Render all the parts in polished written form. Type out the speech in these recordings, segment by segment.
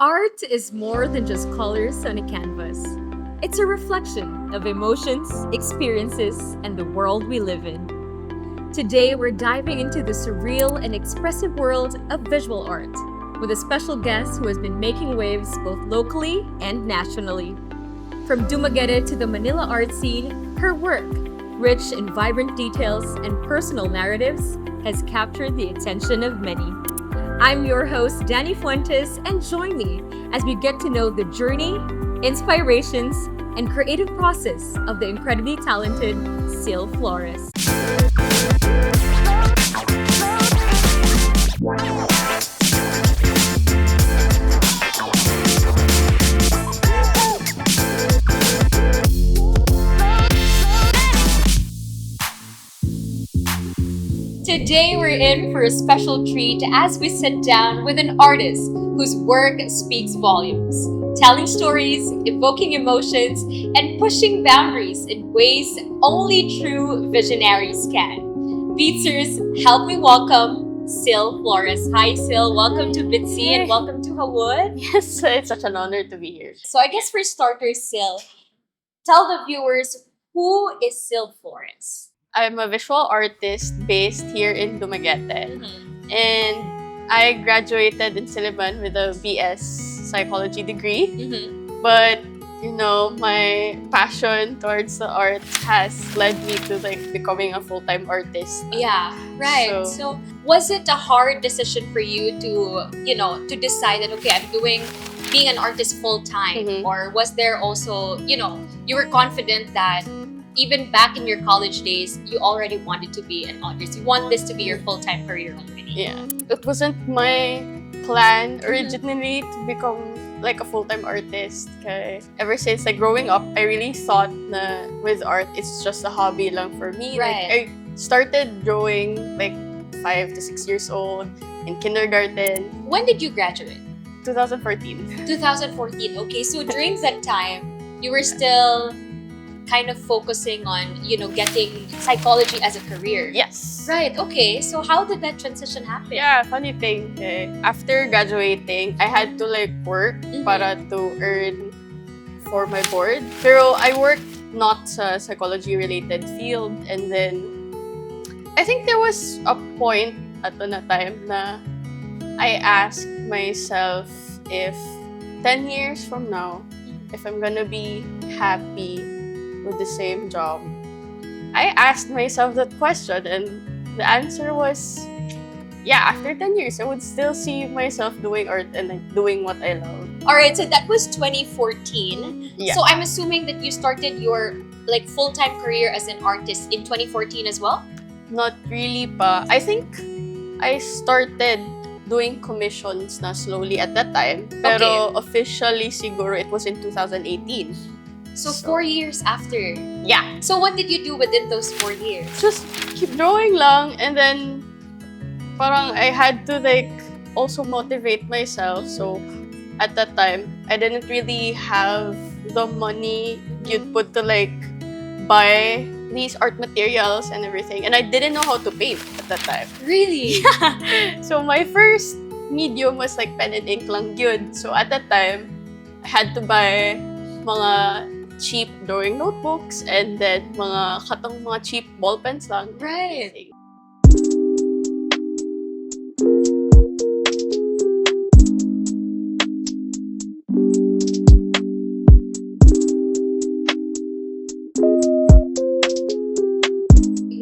Art is more than just colors on a canvas. It's a reflection of emotions, experiences, and the world we live in. Today, we're diving into the surreal and expressive world of visual art with a special guest who has been making waves both locally and nationally. From Dumaguete to the Manila art scene, her work, rich in vibrant details and personal narratives, has captured the attention of many. I'm your host, Danny Fuentes, and join me as we get to know the journey, inspirations, and creative process of the incredibly talented Cil Flores. Today, we're in for a special treat as we sit down with an artist whose work speaks volumes, telling stories, evoking emotions, and pushing boundaries in ways only true visionaries can. Beatsers, help me welcome Cil Flores. Hi, Cil. Welcome to Bitsy and welcome to HAWUD. Yes, it's such an honor to be here. So I guess for starters, Cil, tell the viewers, who is Cil Flores? I'm a visual artist based here in Dumaguete. And I graduated in Siliman with a BS psychology degree. But, my passion towards the art has led me to becoming a full-time artist. Yeah, right. So was it a hard decision for you to decide that, okay, I'm being an artist full-time? Or was there also, you were confident that even back in your college days, you already wanted to be an artist. You want this to be your full-time career already. Yeah. It wasn't my plan originally to become a full-time artist. Okay. Ever since growing up, I really thought that with art, it's just a hobby lang for me. Right. I started drawing 5 to 6 years old in kindergarten. When did you graduate? 2014. 2014. Okay, so during that time, you were still kind of focusing on, getting psychology as a career. Yes. Right, okay. So how did that transition happen? Yeah, funny thing. After graduating, I had to work para to earn for my board. Pero I worked not sa psychology-related field. And then, I think there was a point at na time na I asked myself if 10 years from now, if I'm gonna be happy with the same job. I asked myself that question and the answer was, yeah, after 10 years, I would still see myself doing art and doing what I love. Alright, so that was 2014. Yeah. So I'm assuming that you started your full-time career as an artist in 2014 as well? Not really pa. I think I started doing commissions na slowly at that time. Pero officially siguro it was in 2018. So 4 years after. Yeah. So what did you do within those 4 years? Just keep drawing lang, and then parang I had to also motivate myself. So at that time, I didn't really have the money you'd put to buy these art materials and everything, and I didn't know how to paint at that time. Really? Yeah. So my first medium was pen and ink lang yun. So at that time, I had to buy mga cheap drawing notebooks and then mga cheap ball pens lang. Right.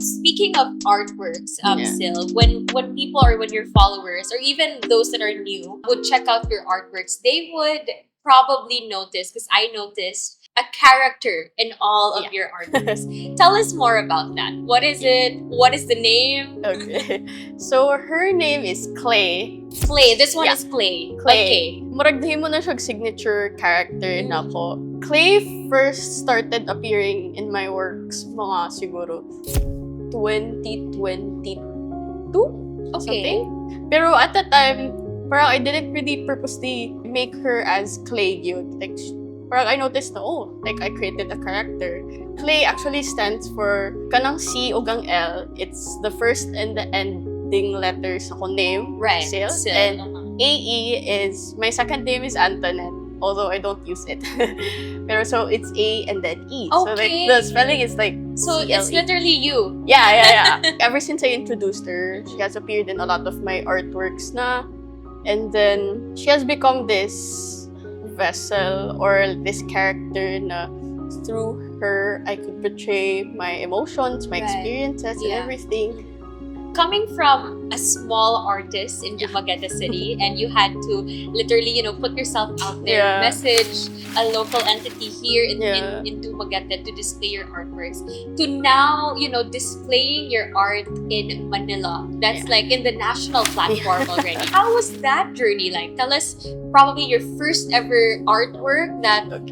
Speaking of artworks, Cil, when people or when your followers or even those that are new would check out your artworks, they would probably notice, because I noticed, a character in all of your artworks. Tell us more about that. What is it? What is the name? Okay. So her name is Clay. Clay. This one is Clay. Clay. Murag mo na siyang signature character na ko. Clay first started appearing in my works mga siguro 2022? Okay. Something. Pero at that time, parang I didn't really purposely make her as Clay yun. Parang I noticed na, I created a character. Clay actually stands for kanang C o gang L. It's the first and the ending letters ako name. Right. Cil. Cil. And AE is, my second name is Antoinette, although I don't use it. Pero so it's A and then E. So like Okay. the spelling is like So it's CLE. literally you. Yeah. Ever since I introduced her, she has appeared in a lot of my artworks na. And then she has become this vessel or this character na through her I could portray my emotions, my Right. experiences, and Yeah. everything. Coming from a small artist in Dumaguete City, and you had to literally, put yourself out there, Yeah. message a local entity here in Dumaguete to display your artworks, to now, displaying your art in Manila. That's like in the national platform already. How was that journey like? Tell us probably your first ever artwork.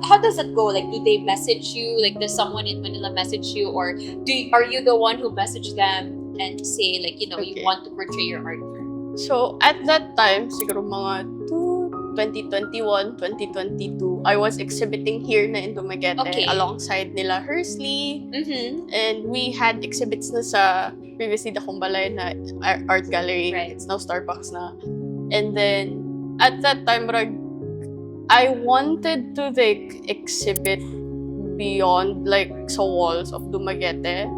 How does that go? Like, do they message you? Like, does someone in Manila message you? Or are you the one who message them and say, like, you Okay. want to portray your art? So at that time, siguro mga 2021, 2022, I was exhibiting here na in Dumaguete Okay. alongside nila Hersley. Mm-hmm. And we had exhibits na sa previously Dakumbalay na art gallery. Right. It's now Starbucks na. And then, at that time, I wanted to like exhibit beyond like sa walls of Dumaguete.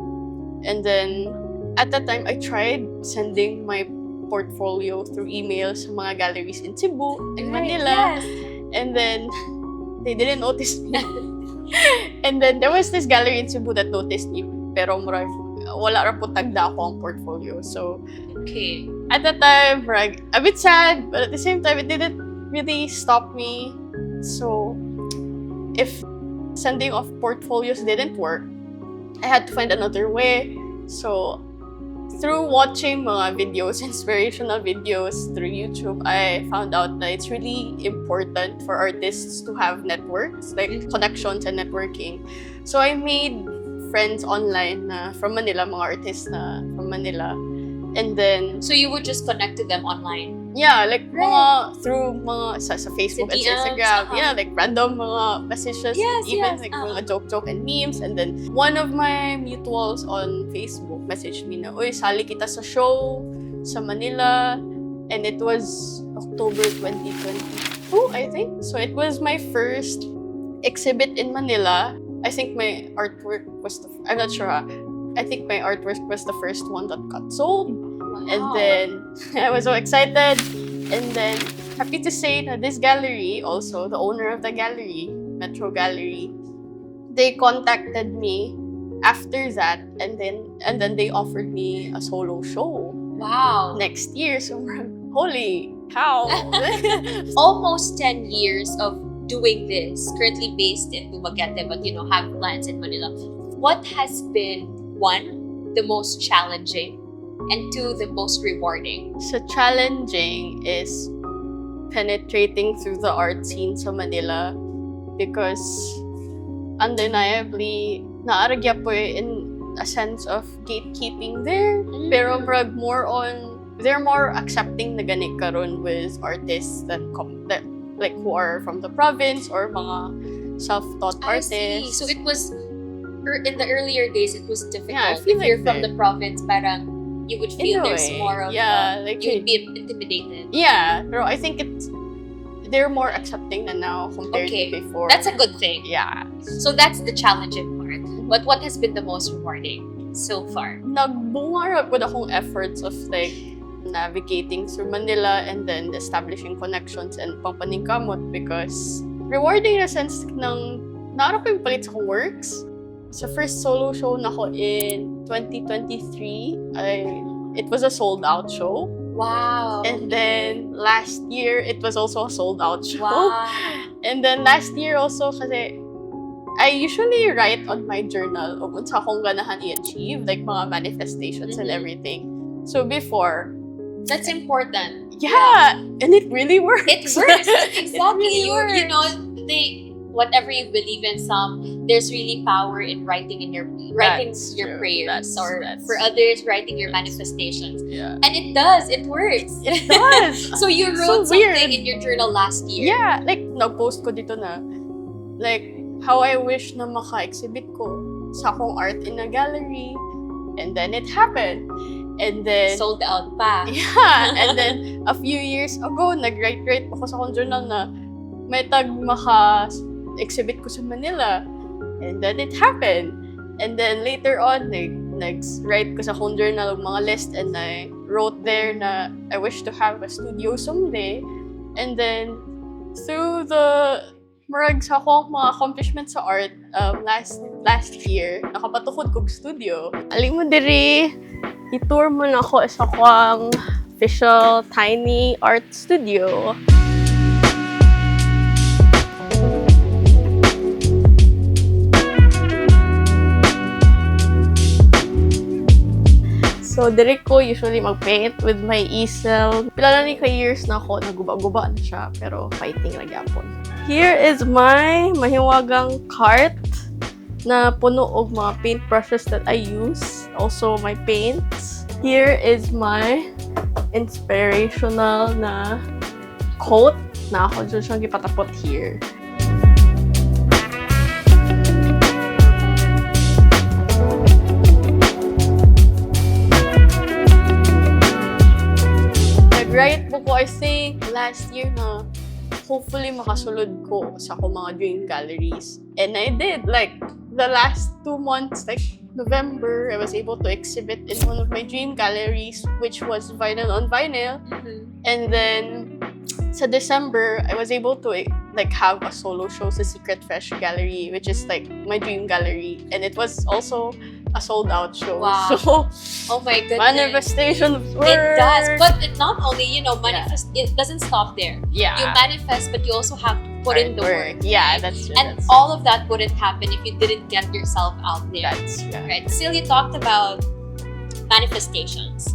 And then, at that time, I tried sending my portfolio through email sa mga galleries in Cebu, in Manila. Yes. And then, they didn't notice me. And then, there was this gallery in Cebu that noticed me. Pero wala ra po tagda ako ang portfolio. So, Okay. at that time, a bit sad, but at the same time, it didn't really stop me. So, if sending off portfolios didn't work, I had to find another way. So, through watching mga videos, inspirational videos through YouTube, I found out that it's really important for artists to have networks, like connections and networking. So I made friends online na from Manila, mga artists na from Manila. And then, So you would just connect to them online? yeah, like through mga sa Facebook Sa and DMs, Instagram. uh-huh. Yeah, like random mga messages, Yes, even yes, like uh-huh. mga joke and memes. And then one of my mutuals on Facebook messaged me na, "Uy, sali kita sa show sa Manila." And it was October 2022, I think. So it was my first exhibit in Manila. I think my artwork was I'm not sure. I think my artwork was the first one that got sold. And then I was so excited. And then happy to say that this gallery, also the owner of the gallery, Metro Gallery, they contacted me after that, and then they offered me a solo show Wow. next year. So holy cow! Almost 10 years of doing this, currently based in Dumaguete, but have plans in Manila. What has been, one, the most challenging, and two, the most rewarding? So challenging is penetrating through the art scene sa Manila, because undeniably naaragya po in a sense of gatekeeping there. Pero they're more accepting na gani karon with artists that like who are from the province or mga self-taught I see. artists. So it was, in the earlier days, it was difficult. Yeah, I feel if like you're from that. the province, parang you would In feel a there's way, more of, yeah, like you would be intimidated. yeah, pero I think they're more accepting na now compared Okay. to before. That's a good thing. Yeah. So that's the challenging part. But what has been the most rewarding so far? Nagbunga po akong efforts of like navigating through Manila and then establishing connections and pangpaningkamot, because rewarding in a sense ng naarap ko yung palit sa works. Sa first solo show na ko in 2023, it was a sold out show. Wow. And then last year, it was also a sold out show. Wow. And then last year also, kasi I usually write on my journal kung sa akong ganahan i-achieve, like mga manifestations and everything. So before, That's important. yeah, and it really works. It works. It Exactly. really You know, whatever you believe in, there's really power in writing your That's your true. prayers, or That's- for others, writing your manifestations. Yeah. And it does. It works. It does. So you So wrote something weird. in your journal last year. Yeah, like nag-post ko dito na like how I wish na maka-exhibit ko sa akong art in a gallery, and then it happened. And then, Sold out pa. yeah, and then a few years ago, nag-write ako sa akong journal na may tag maka-exhibit ko sa Manila. And then it happened. And then later on, nag-write ko sa akong journal ng mga list and I wrote there na I wish to have a studio someday. And then, through the marag sa akong mga accomplishments sa art last year, nakapatukod kong studio. Aling mo diri, i-tour mo na ako sa akong official tiny art studio. So, diri ko usually mag-paint with my easel. Pila na ni ka-years na ako, naguba-guba na siya, pero fighting lang yapon. Here is my mahiwagang cart na puno og mga paint brushes that I use. Also, my paints. Here is my inspirational na quote na ako dyan siyang gipatapot here. Nag-write po ko, I think, last year na hopefully makasulod ko sa akong mga dream galleries. And I did. Like, the last 2 months, like November, I was able to exhibit in one of my dream galleries, which was vinyl on vinyl. And then, sa December, I was able to like have a solo show sa Secret Fresh Gallery, which is like my dream gallery. And it was also a sold-out show. Wow. So, Oh my goodness. manifestation of work. It does. But it not only, manifest, it doesn't stop there. Yeah. You manifest, but you also have to put in the work. Yeah, that's true. And all of that wouldn't happen if you didn't get yourself out there. That's yeah. Right. Cil, you talked about manifestations.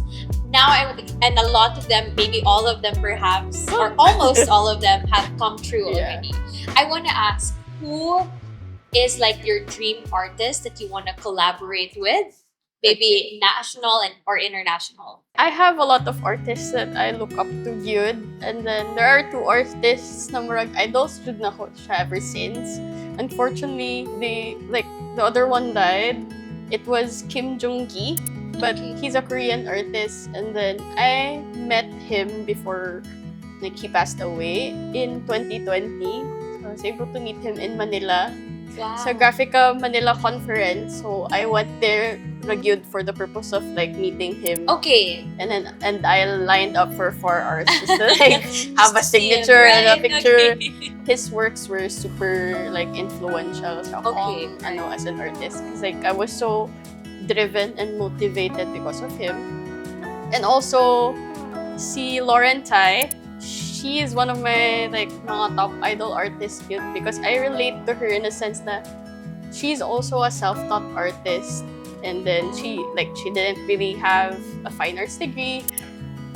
Now, and a lot of them, maybe all of them perhaps, or almost all of them have come true Yeah. already. I want to ask, who is like your dream artist that you want to collaborate with? Maybe national or international. I have a lot of artists that I look up to good. And then there are 2 artists na murag idols jud na ko siya ever since. Unfortunately, the other one died. It was Kim Jong-gi, but he's a Korean artist. And then I met him before he passed away in 2020. So I was able to meet him in Manila. Wow. Sa Graphica Manila conference. So I went there ragyud for the purpose of like meeting him. Okay. And I lined up for 4 hours just to like have a signature and a picture. Okay. His works were super like influential sa Okay. akong, as an artist. Because like I was so driven and motivated because of him. And also si Lauren Tai, she is one of my like mga top idol artists yun because I relate to her in a sense that she's also a self-taught artist. And then she didn't really have a fine arts degree,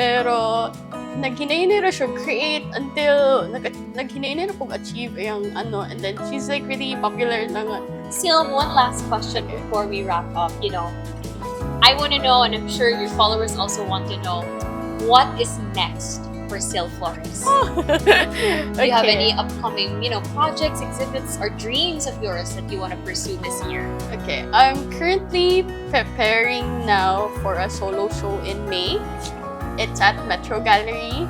pero naghinay na siya create until naghinay na pong achieve yung ano, and then she's like really popular na nga. Cil, one last question before we wrap up. I want to know, and I'm sure your followers also want to know, what is next for Cil Flores? Do you have any upcoming, projects, exhibits, or dreams of yours that you want to pursue this year? Okay, I'm currently preparing now for a solo show in May. It's at Metro Gallery.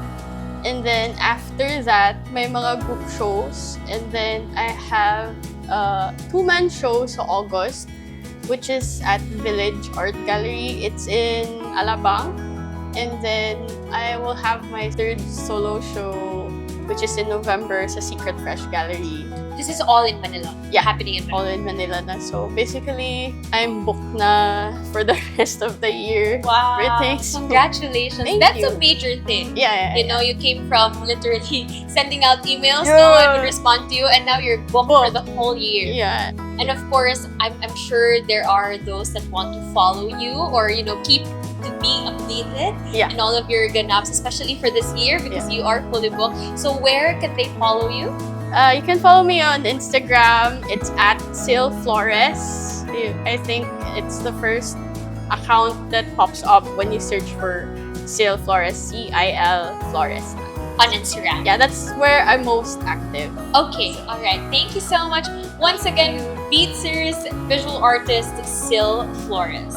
And then after that, may mga group shows. And then I have a 2-man show sa August, which is at Village Art Gallery. It's in Alabang. And then I will have my 3rd solo show, which is in November sa Secret Fresh Gallery. This is all in Manila. Yeah, Happening in Manila. all in Manila na. So basically, I'm booked na for the rest of the year. Wow. Thanks. Congratulations. Thank That's you. a major thing. Yeah. You came from literally sending out emails, Yeah. no one would respond to you, and now you're booked for the whole year. Yeah. And of course, I'm sure there are those that want to follow you or, keep to being updated Yeah. in all of your ganaps, especially for this year because you are fully booked. So where can they follow you? You can follow me on Instagram. It's at Cil Flores. I think it's the first account that pops up when you search for Cil Flores, CIL Flores. On Instagram. Yeah, that's where I'm most active. Okay, all right. Thank you so much. Once again, Beatsers visual artist Cil Flores.